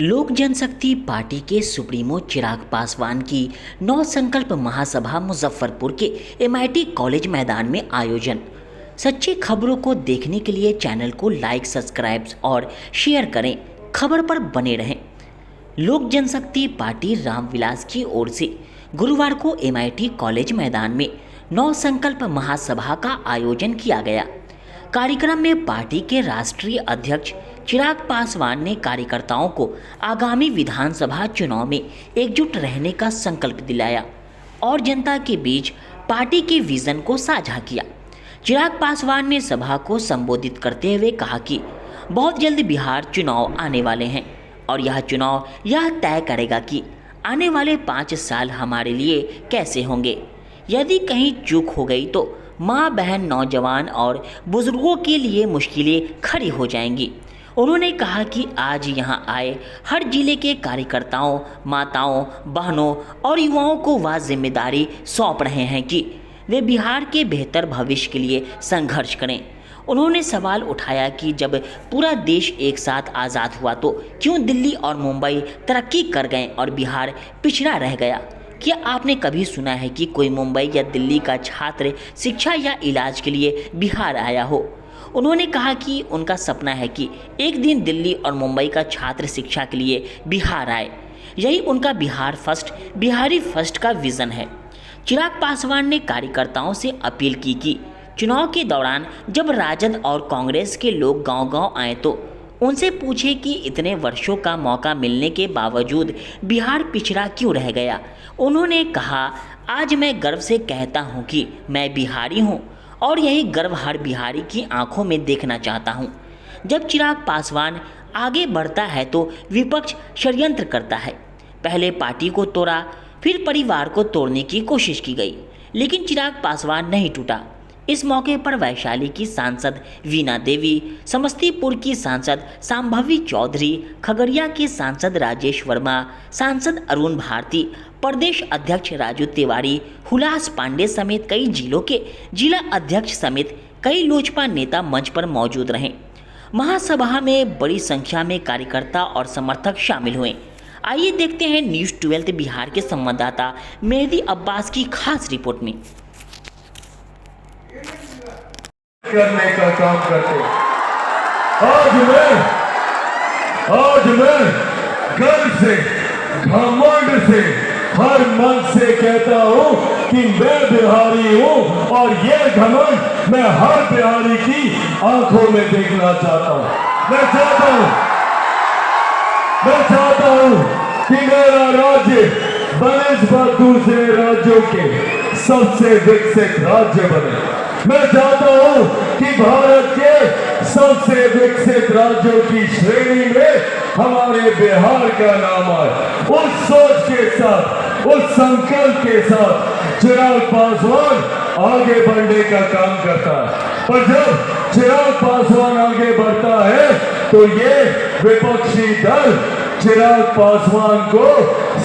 लोक जनशक्ति पार्टी के सुप्रीमो चिराग पासवान की नौ संकल्प महासभा मुजफ्फरपुर के एमआईटी कॉलेज मैदान में आयोजन। सच्ची खबरों को देखने के लिए चैनल को लाइक, सब्सक्राइब और शेयर करें। खबर पर बने रहें। लोक जनशक्ति पार्टी रामविलास की ओर से गुरुवार को एमआईटी कॉलेज मैदान में नौ संकल्प महासभा का आयोजन किया गया। कार्यक्रम में पार्टी के राष्ट्रीय अध्यक्ष चिराग पासवान ने कार्यकर्ताओं को आगामी विधानसभा चुनाव में एकजुट रहने का संकल्प दिलाया और जनता के बीच पार्टी के विजन को साझा किया। चिराग पासवान ने सभा को संबोधित करते हुए कहा कि बहुत जल्द बिहार चुनाव आने वाले हैं और यह चुनाव यह तय करेगा कि आने वाले 5 साल हमारे लिए कैसे होंगे। यदि कहीं चूक हो गई तो माँ, बहन, नौजवान और बुजुर्गों के लिए मुश्किलें खड़ी हो जाएंगी। उन्होंने कहा कि आज यहाँ आए हर जिले के कार्यकर्ताओं, माताओं, बहनों और युवाओं को वह जिम्मेदारी सौंप रहे हैं कि वे बिहार के बेहतर भविष्य के लिए संघर्ष करें। उन्होंने सवाल उठाया कि जब पूरा देश एक साथ आज़ाद हुआ तो क्यों दिल्ली और मुंबई तरक्की कर गए और बिहार पिछड़ा रह गया। क्या आपने कभी सुना है कि कोई मुंबई या दिल्ली का छात्र शिक्षा या इलाज के लिए बिहार आया हो। उन्होंने कहा कि उनका सपना है कि एक दिन दिल्ली और मुंबई का छात्र शिक्षा के लिए बिहार आए। यही उनका बिहार फर्स्ट, बिहारी फर्स्ट का विज़न है। चिराग पासवान ने कार्यकर्ताओं से अपील की कि चुनाव के दौरान जब राजद और कांग्रेस के लोग गांव-गांव आए तो उनसे पूछे कि इतने वर्षों का मौका मिलने के बावजूद बिहार पिछड़ा क्यों रह गया। उन्होंने कहा, आज मैं गर्व से कहता हूं कि मैं बिहारी हूं और यही गर्व हर बिहारी की आंखों में देखना चाहता हूं। जब चिराग पासवान आगे बढ़ता है तो विपक्ष षड्यंत्र करता है। पहले पार्टी को तोड़ा, फिर परिवार को तोड़ने की कोशिश की गई, लेकिन चिराग पासवान नहीं टूटा। इस मौके पर वैशाली की सांसद वीणा देवी, समस्तीपुर की सांसद सांभवी चौधरी, खगड़िया के सांसद राजेश वर्मा, सांसद अरुण भारती, प्रदेश अध्यक्ष राजू तिवारी, हुलास पांडे समेत कई जिलों के जिला अध्यक्ष समेत कई लोजपा नेता मंच पर मौजूद रहे। महासभा में बड़ी संख्या में कार्यकर्ता और समर्थक शामिल हुए। आइए देखते हैं न्यूज़ 12 बिहार के संवाददाता मेहदी अब्बास की खास रिपोर्ट में। करने का काम करते। आज मैं गर्व से, घमंड से, हर मन से कहता हूँ कि मैं बिहारी हूँ और ये घमंड मैं हर बिहारी की आंखों में देखना चाहता हूँ। मैं चाहता हूँ कि मेरा राज्य बनिस्बत दूसरे राज्यों के सबसे विकसित राज्य बने। मैं चाहता हूं कि भारत के सबसे विकसित राज्यों की श्रेणी में हमारे बिहार का नाम आए। उस सोच के साथ, उस संकल्प के साथ चिराग पासवान आगे बढ़ने का काम करता है। पर जब चिराग पासवान आगे बढ़ता है तो ये विपक्षी दल चिराग पासवान को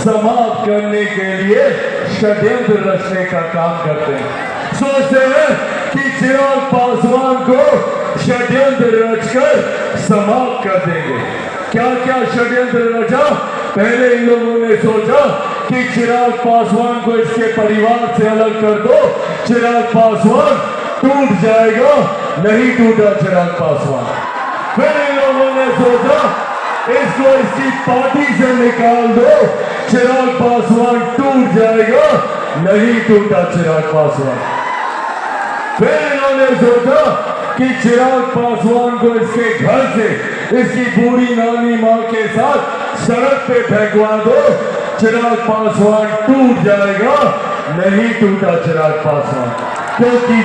समाप्त करने के लिए षड्यंत्र रचने का काम करते हैं। सोचते हैं कि चिराग पासवान को षड्यंत्र रचकर समाप्त कर देंगे। क्या क्या षड्यंत्र रचा? पहले इन लोगों ने सोचा कि चिराग पासवान को इसके परिवार से अलग कर दो, चिराग पासवान टूट जाएगा। नहीं टूटा चिराग पासवान। फिर इन लोगों ने सोचा इसको इसकी पार्टी से निकाल दो, चिराग पासवान टूट जाएगा। नहीं टूटा चिराग पासवान। फिर इन्होंने सोचा कि चिराग पासवान को इसके घर से, इसकी बूढ़ी नानी माँ के साथ सड़क पे फेंकवा दो, चिराग पासवान टूट जाएगा। नहीं टूटा चिराग पासवान। क्योंकि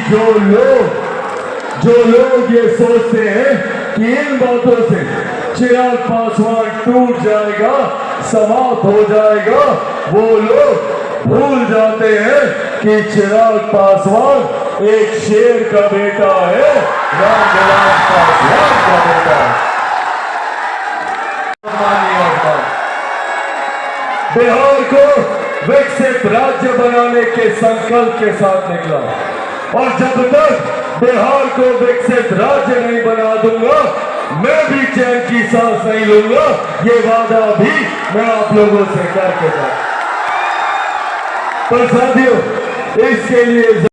जो लोग ये सोचते हैं कि इन बातों से चिराग पासवान टूट जाएगा, समाप्त हो जाएगा, वो लोग भूल जाते हैं कि चिराग पासवान एक शेर का बेटा है, रामविलास पासवान का बेटा है। बिहार को विकसित राज्य बनाने के संकल्प के साथ निकला और जब तक बिहार को विकसित राज्य नहीं बना दूंगा मैं भी चैन की सांस नहीं लूंगा, ये वादा भी मैं आप लोगों से करके जाऊं। पर साथियों, इसके लिए